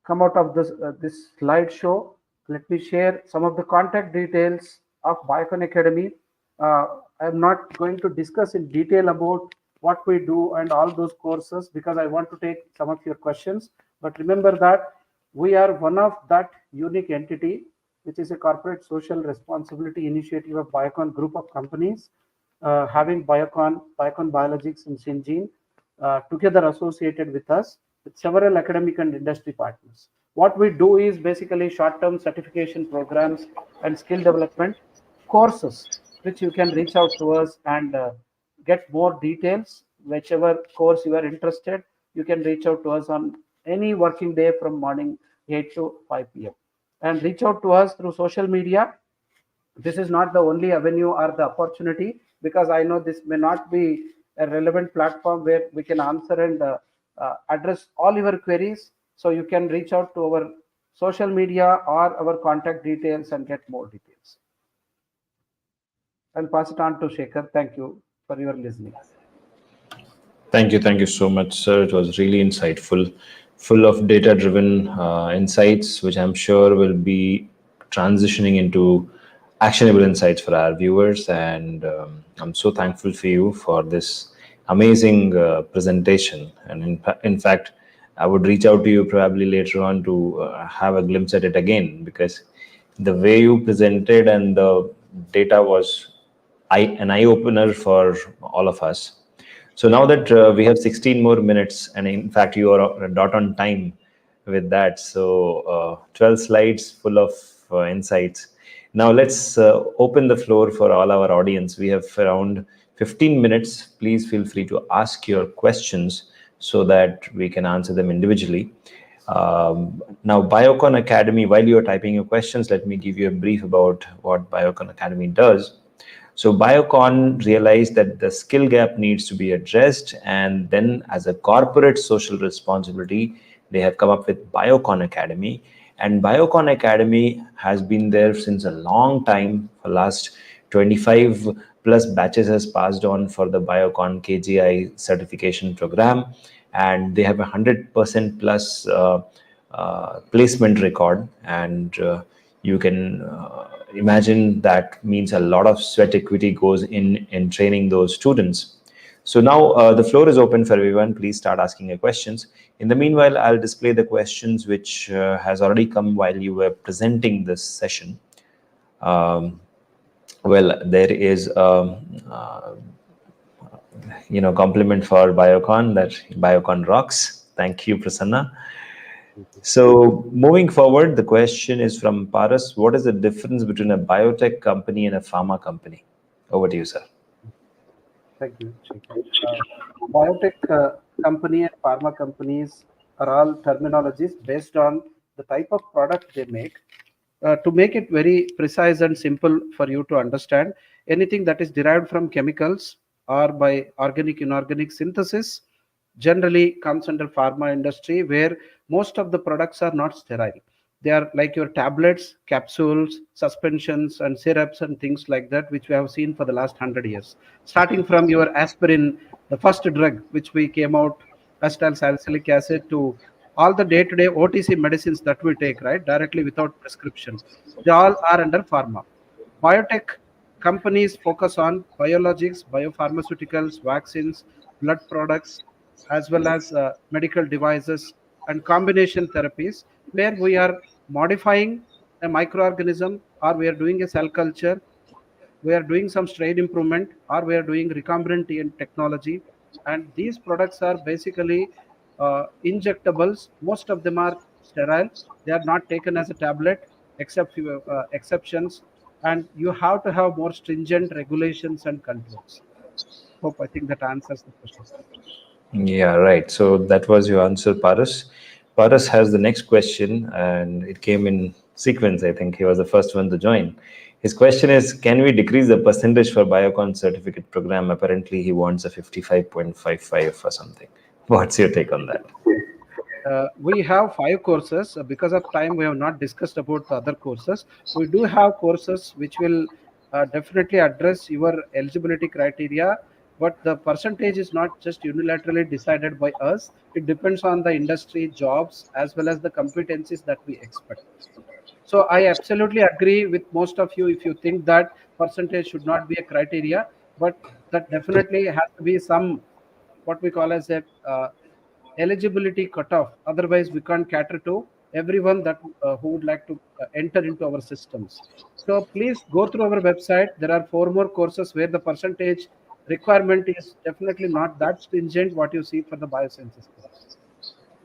come out of this slideshow, let me share some of the contact details of Biocon Academy. I'm not going to discuss in detail about what we do and all those courses because I want to take some of your questions. But remember that we are one of that unique entity, which is a corporate social responsibility initiative of Biocon Group of Companies, having Biocon Biologics, and Syngene together associated with us with several academic and industry partners. What we do is basically short-term certification programs and skill development courses, which you can reach out to us and get more details. Whichever course you are interested, you can reach out to us on any working day from morning 8 to 5 p.m. And reach out to us through social media. This is not the only avenue or the opportunity, because I know this may not be a relevant platform where we can answer and address all your queries. So you can reach out to our social media or our contact details and get more details. I'll pass it on to Shekhar. Thank you for your listening. Thank you so much, sir. It was really insightful, full of data-driven insights, which I'm sure will be transitioning into actionable insights for our viewers. And I'm so thankful for you for this amazing presentation. And in fact, I would reach out to you probably later on to have a glimpse at it again, because the way you presented and the data was an eye opener for all of us. So now that we have 16 more minutes, and in fact, you are a dot on time with that. So 12 slides full of insights. Now let's open the floor for all our audience. We have around 15 minutes. Please feel free to ask your questions so that we can answer them individually. Now, Biocon Academy, while you are typing your questions, let me give you a brief about what Biocon Academy does. So Biocon realized that the skill gap needs to be addressed, and then as a corporate social responsibility, they have come up with Biocon Academy. And Biocon Academy has been there since a long time. For last 25 plus batches has passed on for the Biocon KGI certification program, and they have 100% plus placement record, and you can imagine that means a lot of sweat equity goes in training those students. So now the floor is open for everyone. Please start asking your questions. In the meanwhile, I'll display the questions which has already come while you were presenting this session. um, well, there is compliment for Biocon, that Biocon rocks. Thank you, Prasanna. So moving forward, the question is from Paras. What is the difference between a biotech company and a pharma company? Over to you, sir. Thank you, Shekhar. Biotech company and pharma companies are all terminologies based on the type of product they make. To make it very precise and simple for you to understand, anything that is derived from chemicals or by organic inorganic synthesis generally comes under pharma industry, where most of the products are not sterile. They are like your tablets, capsules, suspensions, and syrups and things like that, which we have seen for the last 100 years. Starting from your aspirin, the first drug which we came out, acetyl salicylic acid, to all the day-to-day OTC medicines that we take, right, directly without prescription. They all are under pharma. Biotech companies focus on biologics, biopharmaceuticals, vaccines, blood products, as well as medical devices and combination therapies, where we are modifying a microorganism, or we are doing a cell culture, we are doing some strain improvement, or we are doing recombinant technology. And these products are basically injectables. Most of them are sterile. They are not taken as a tablet, except few exceptions. And you have to have more stringent regulations and controls. Hope I think that answers the question. Yeah, right. So that was your answer, Paras. Paras has the next question, and it came in sequence. I think he was the first one to join. His question is, can we decrease the percentage for Biocon certificate program? Apparently, he wants a 55.55 or something. What's your take on that? We have 5 courses. Because of time, we have not discussed about the other courses. We do have courses which will definitely address your eligibility criteria, but the percentage is not just unilaterally decided by us. It depends on the industry, jobs, as well as the competencies that we expect. So I absolutely agree with most of you if you think that percentage should not be a criteria, but that definitely has to be some, what we call as a eligibility cutoff. Otherwise, we can't cater to everyone that who would like to enter into our systems. So please go through our website. There are 4 more courses where the percentage requirement is definitely not that stringent what you see for the biosciences course.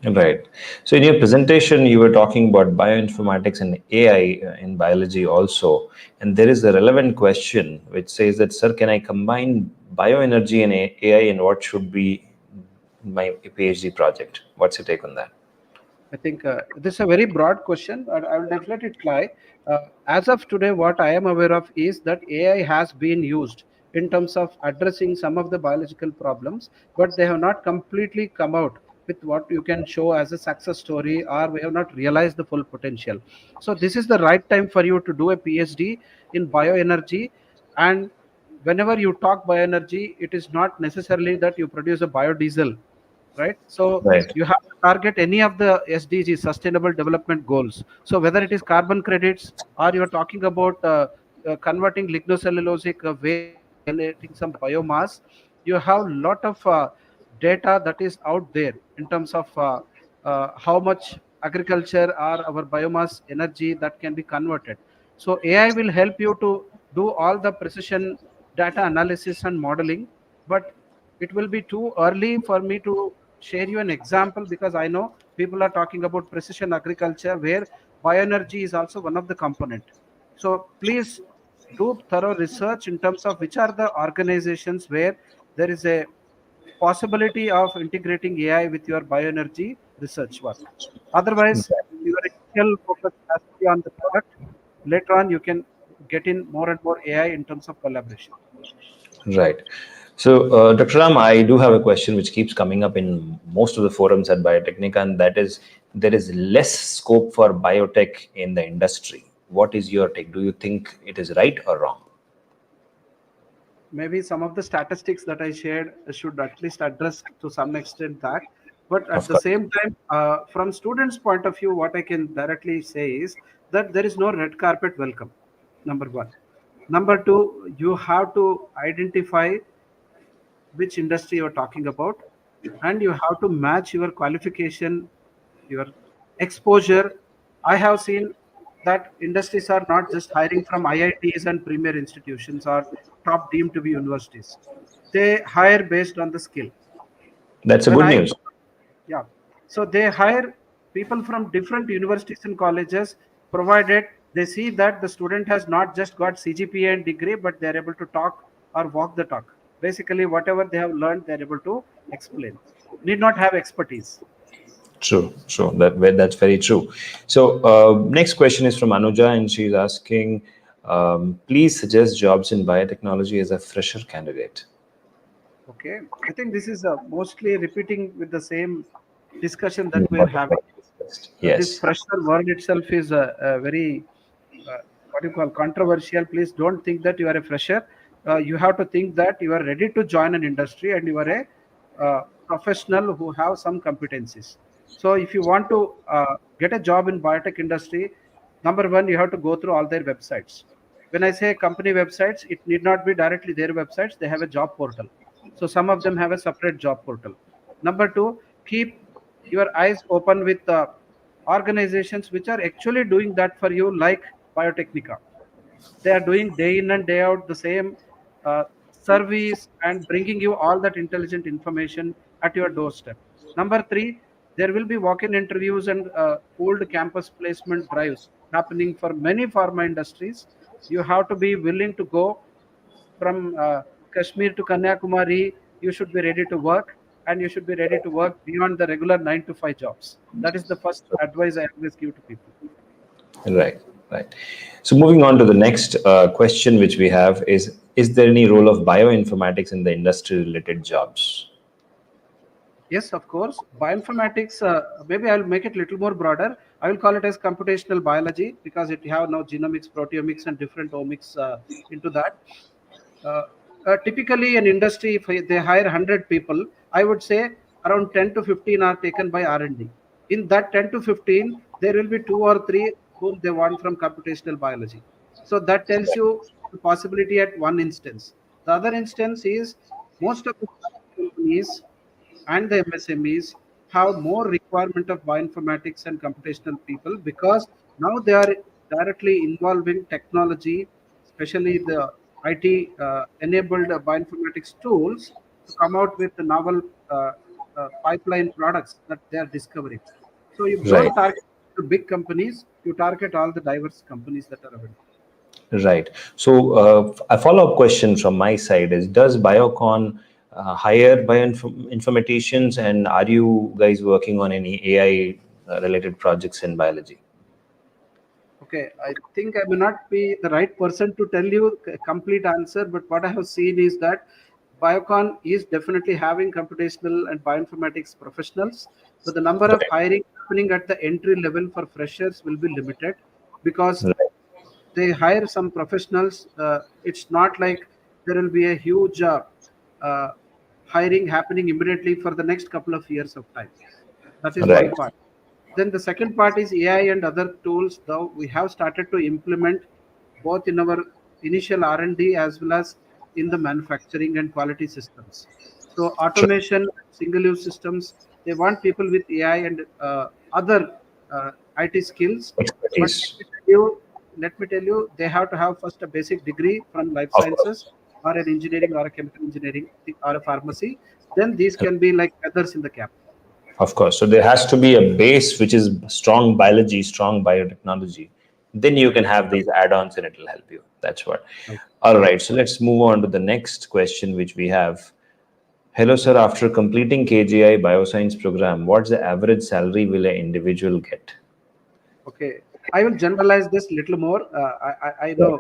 Right. So in your presentation, you were talking about bioinformatics and AI in biology also. And there is a relevant question which says that, sir, can I combine bioenergy and AI, and what should be my PhD project? What's your take on that? I think this is a very broad question, but I will definitely try. As of today, what I am aware of is that AI has been used in terms of addressing some of the biological problems, but they have not completely come out with what you can show as a success story, or we have not realized the full potential. So this is the right time for you to do a PhD in bioenergy. And whenever you talk bioenergy, it is not necessarily that you produce a biodiesel, right? So Right. you have to target any of the SDG, sustainable development goals. So whether it is carbon credits, or you are talking about converting lignocellulosic waste into generating some biomass, you have a lot of data that is out there in terms of how much agriculture or our biomass energy that can be converted. So AI will help you to do all the precision data analysis and modeling, but it will be too early for me to share you an example, because I know people are talking about precision agriculture where bioenergy is also one of the component. So please do thorough research in terms of which are the organizations where there is a possibility of integrating AI with your bioenergy research work. Otherwise, your initial focus has to be on the product. Later on, you can get in more and more AI in terms of collaboration. Right. So, Dr. Ram, I do have a question which keeps coming up in most of the forums at Biotecnika, and that is there is less scope for biotech in the industry. What is your take? Do you think it is right or wrong? Maybe some of the statistics that I shared should at least address to some extent that. But at Of the course. same time, from students' point of view, what I can directly say is that there is no red carpet welcome. Number one. Number two, you have to identify which industry you're talking about, and you have to match your qualification, your exposure. I have seen that industries are not just hiring from IITs and premier institutions or top deemed to be universities. They hire based on the skill. That's a When good I news. Yeah, so they hire people from different universities and colleges, provided they see that the student has not just got CGPA and degree, but they are able to talk or walk the talk. Basically, whatever they have learned, they are able to explain. Need not have expertise. True, true. That's very true. So, next question is from Anuja, and she's asking, please suggest jobs in biotechnology as a fresher candidate. Okay, I think this is mostly repeating with the same discussion that we're What is having. what is best? This Yes. fresher word itself is a very what you call controversial. Please don't think that you are a fresher. You have to think that you are ready to join an industry and you are a professional who have some competencies. So if you want to get a job in biotech industry, number one, you have to go through all their websites. When I say company websites, it need not be directly their websites. They have a job portal. So some of them have a separate job portal. Number two, keep your eyes open with organizations which are actually doing that for you, like Biotecnika. They are doing day in and day out the same service and bringing you all that intelligent information at your doorstep. Number three, there will be walk-in interviews and old campus placement drives happening for many pharma industries. You have to be willing to go from Kashmir to Kanyakumari. You should be ready to work, and you should be ready to work beyond the regular 9 to 5 jobs. That is the first advice I always give to people. Right, right. So, moving on to the next question, which we have is there any role of bioinformatics in the industry related jobs? Yes, of course. Bioinformatics, maybe I'll make it a little more broader. I will call it as computational biology because it have now genomics, proteomics, and different omics into that. Uh, Typically, an industry, if they hire 100 people, I would say around 10 to 15 are taken by R&D. In that 10 to 15, there will be two or three whom they want from computational biology. So that tells you the possibility at one instance. The other instance is most of the companies and the MSMEs have more requirement of bioinformatics and computational people, because now they are directly involving technology, especially the IT enabled bioinformatics tools to come out with the novel pipeline products that they are discovering. So you Right. don't target the big companies, you target all the diverse companies that are available. Right. So, a follow-up question from my side is: does Biocon hire bioinformaticians, and are you guys working on any AI related projects in biology? Okay, I think I may not be the right person to tell you a complete answer, but what I have seen is that Biocon is definitely having computational and bioinformatics professionals, but the number of Right. hiring happening at the entry level for freshers will be limited, because Right. they hire some professionals. It's not like there will be a huge uh, hiring happening immediately for the next couple of years of time. That is one Right. part. Then the second part is AI and other tools. Though we have started to implement both in our initial R&D as well as in the manufacturing and quality systems. So True. automation, single-use systems, They want people with AI and other IT skills. But Expertise. let me tell you, they have to have first a basic degree from life Of sciences course. or an engineering or a chemical engineering or a pharmacy. Then these can be like feathers in the cap. Of course. So there has to be a base which is strong biology, strong biotechnology. Then you can have these add-ons and it will help you. That's what. Right. All right. So let's move on to the next question which we have. Hello, sir. After completing KGI bioscience program, what's the average salary will an individual get? Okay, I will generalize this little more. I know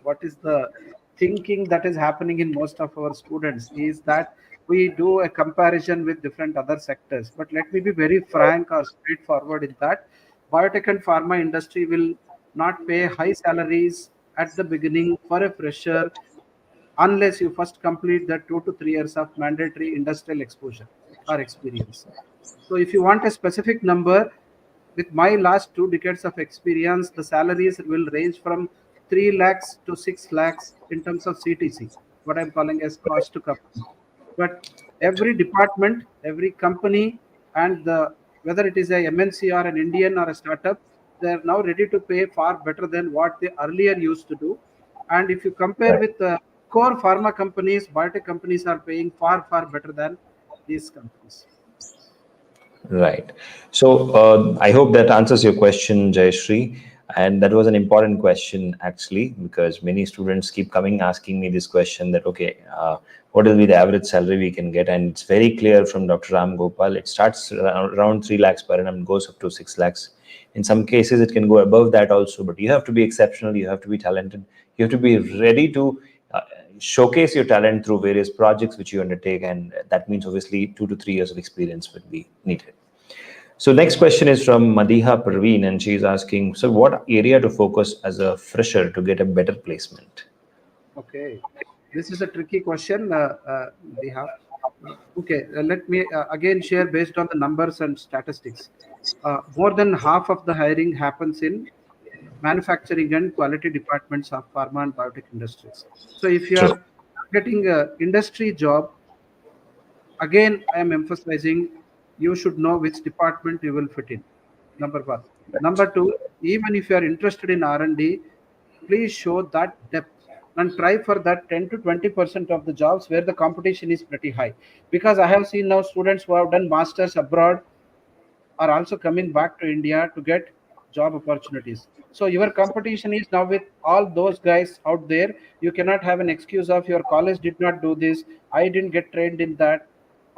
what is the thinking that is happening in most of our students is that we do a comparison with different other sectors. But let me be very frank or straightforward in that biotech and pharma industry will not pay high salaries at the beginning for a fresher unless you first complete the 2 to 3 years of mandatory industrial exposure or experience. So if you want a specific number, with my last 2 decades of experience, the salaries will range from 3 lakhs to 6 lakhs in terms of CTC, what I'm calling as cost to company. But every department, every company, and whether it is a MNC or an Indian or a startup, they are now ready to pay far better than what they earlier used to do. And if you compare Right. with core pharma companies, biotech companies are paying far, far better than these companies. Right. So I hope that answers your question, Jayashree. And that was an important question actually, because many students keep coming asking me this question that, okay, what will be the average salary we can get? And it's very clear from Dr. Ram Gopal. It starts around 3 lakhs per annum, goes up to 6 lakhs. In some cases, it can go above that also, but you have to be exceptional. You have to be talented. You have to be ready to uh, showcase your talent through various projects which you undertake. And that means obviously 2 to 3 years of experience would be needed. So next question is from Madiha Parveen, and she's asking, so what area to focus as a fresher to get a better placement? Okay, this is a tricky question, Diha. Okay, let me again share based on the numbers and statistics. More than half of the hiring happens in manufacturing and quality departments of pharma and biotech industries. So if you True. are getting a industry job, again, I am emphasizing you should know which department you will fit in. Number one. Number two, even if you are interested in R&D, please show that depth and try for that 10 to 20% of the jobs where the competition is pretty high. Because I have seen now students who have done masters abroad are also coming back to India to get job opportunities. So your competition is now with all those guys out there. You cannot have an excuse of your college did not do this, I didn't get trained in that.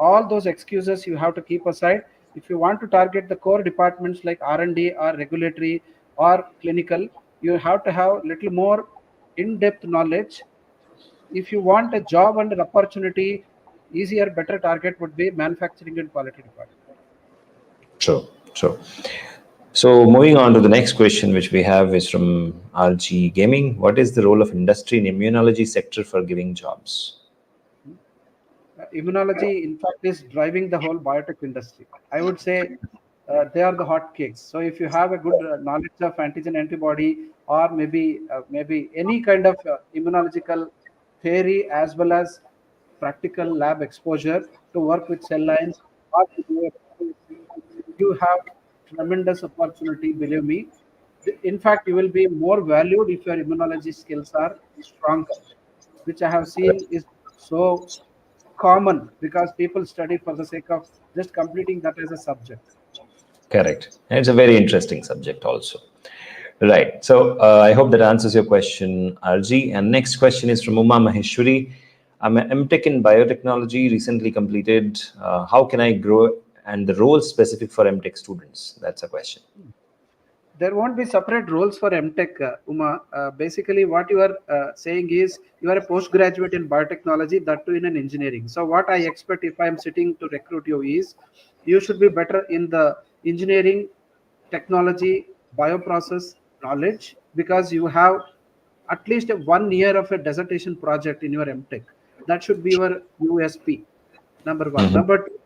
All those excuses you have to keep aside. If you want to target the core departments like R&D or regulatory or clinical, you have to have little more in-depth knowledge. If you want a job and an opportunity, easier, better target would be manufacturing and quality department. True. True. So moving on to the next question, which we have is from RG Gaming. What is the role of industry in immunology sector for giving jobs? Immunology, in fact, is driving the whole biotech industry. I would say they are the hot cakes. So if you have a good knowledge of antigen antibody or maybe any kind of immunological theory as well as practical lab exposure to work with cell lines or to do a, you have tremendous opportunity. Believe me. In fact, you will be more valued if your immunology skills are stronger, which I have seen is so common because people study for the sake of just completing that as a subject. Correct. And it's a very interesting subject also. Right. So I hope that answers your question, RG. And next question is from Uma Maheshwari. I'm an MTech in biotechnology, recently completed. How can I grow? And the role specific for MTech students. That's a question. There won't be separate roles for MTech, Uma. Basically, what you are saying is you are a postgraduate in biotechnology, that too in an engineering. So, what I expect if I am sitting to recruit you is you should be better in the engineering, technology, bioprocess knowledge because you have at least 1 year of a dissertation project in your MTech. That should be your USP. Number one. Mhm. Number two,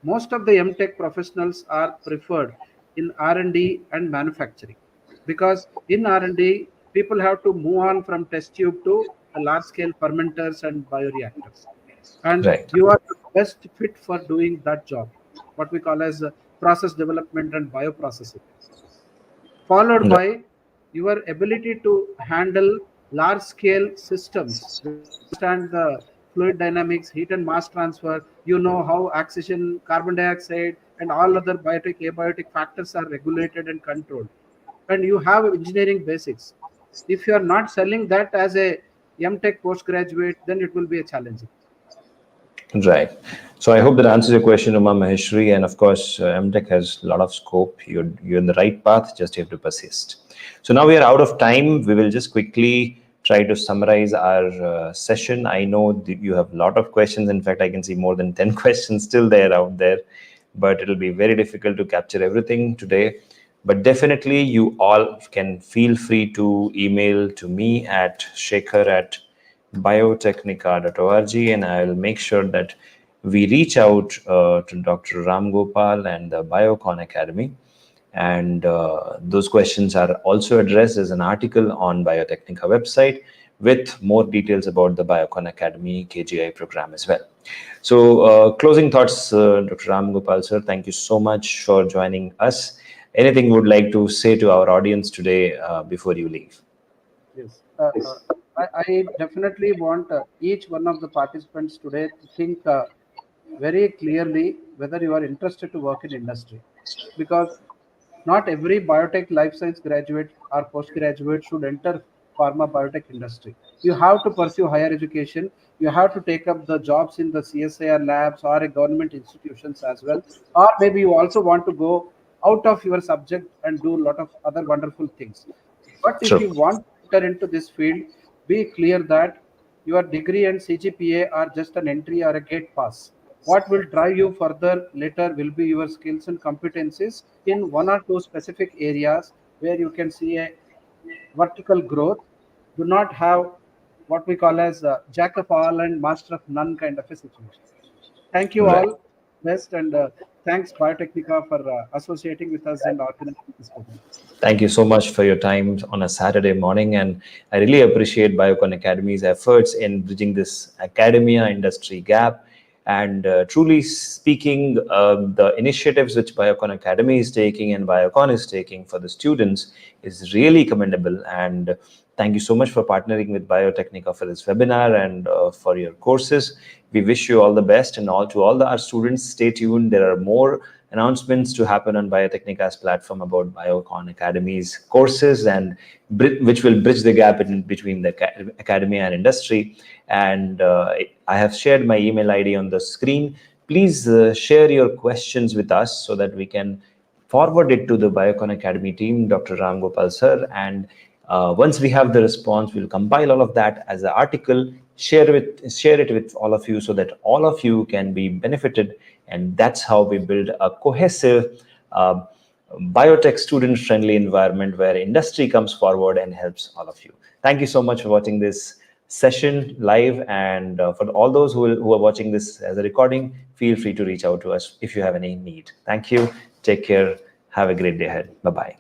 most of the MTech professionals are preferred in R&D and manufacturing because in R&D people have to move on from test tube to large scale fermenters and bioreactors, and Right. you are the best fit for doing that job. what we call as process development and bioprocessing, followed by your ability to handle large scale systems where you understand the fluid dynamics, heat and mass transfer, you know how oxygen, carbon dioxide, and all other biotic, abiotic factors are regulated and controlled. And you have engineering basics. If you are not selling that as a MTech postgraduate, then it will be a challenging. Right. So I hope that answers your question, Uma Maheshwari. And of course, MTech has a lot of scope. You're in the right path. Just you have to persist. So now we are out of time. We will just quickly try to summarize our session. I know that you have a lot of questions. In fact, I can see more than 10 questions still there out there, but it'll be very difficult to capture everything today. But definitely, you all can feel free to email to me at Shekhar at biotecnika.org, and I'll make sure that we reach out to Dr. Ramgopal and the Biocon Academy. And those questions are also addressed as an article on Biotecnika website with more details about the Biocon Academy KGI program as well. So closing thoughts, Dr. Ramgopal sir, thank you so much for joining us. Anything you would like to say to our audience today before you leave? Yes. I definitely want each one of the participants today to think very clearly whether you are interested to work in industry, because not every biotech life science graduate or postgraduate should enter pharma biotech industry. You have to pursue higher education. You have to take up the jobs in the CSIR labs or a government institutions as well. Or maybe you also want to go out of your subject and do a lot of other wonderful things. But if Sure. you want to enter into this field, be clear that your degree and CGPA are just an entry or a gate pass. What will drive you further later will be your skills and competencies in one or two specific areas where you can see a vertical growth. Do not have what we call as jack of all and master of none kind of a situation. Thank you Right. all, best, and thanks Biotecnika for associating with us and organizing this program. Thank you so much for your time on a Saturday morning. And I really appreciate Biocon Academy's efforts in bridging this academia industry gap. And truly speaking, the initiatives which Biocon Academy is taking and Biocon is taking for the students is really commendable. And thank you so much for partnering with Biotecnika for this webinar and for your courses. We wish you all the best, and all to all our students, stay tuned. There are more announcements to happen on Biotechnika's platform about Biocon Academy's courses, and which will bridge the gap in between the academia and industry. And I have shared my email ID on the screen. Please share your questions with us so that we can forward it to the Biocon Academy team, Dr. Ramgopal sir, and once we have the response, we'll compile all of that as an article, share it with all of you so that all of you can be benefited. And that's how we build a cohesive biotech student-friendly environment where industry comes forward and helps all of you. Thank you so much for watching this session live, and for all those who are watching this as a recording, feel free to reach out to us if you have any need. Thank you. Take care. Have a great day ahead. Bye-bye.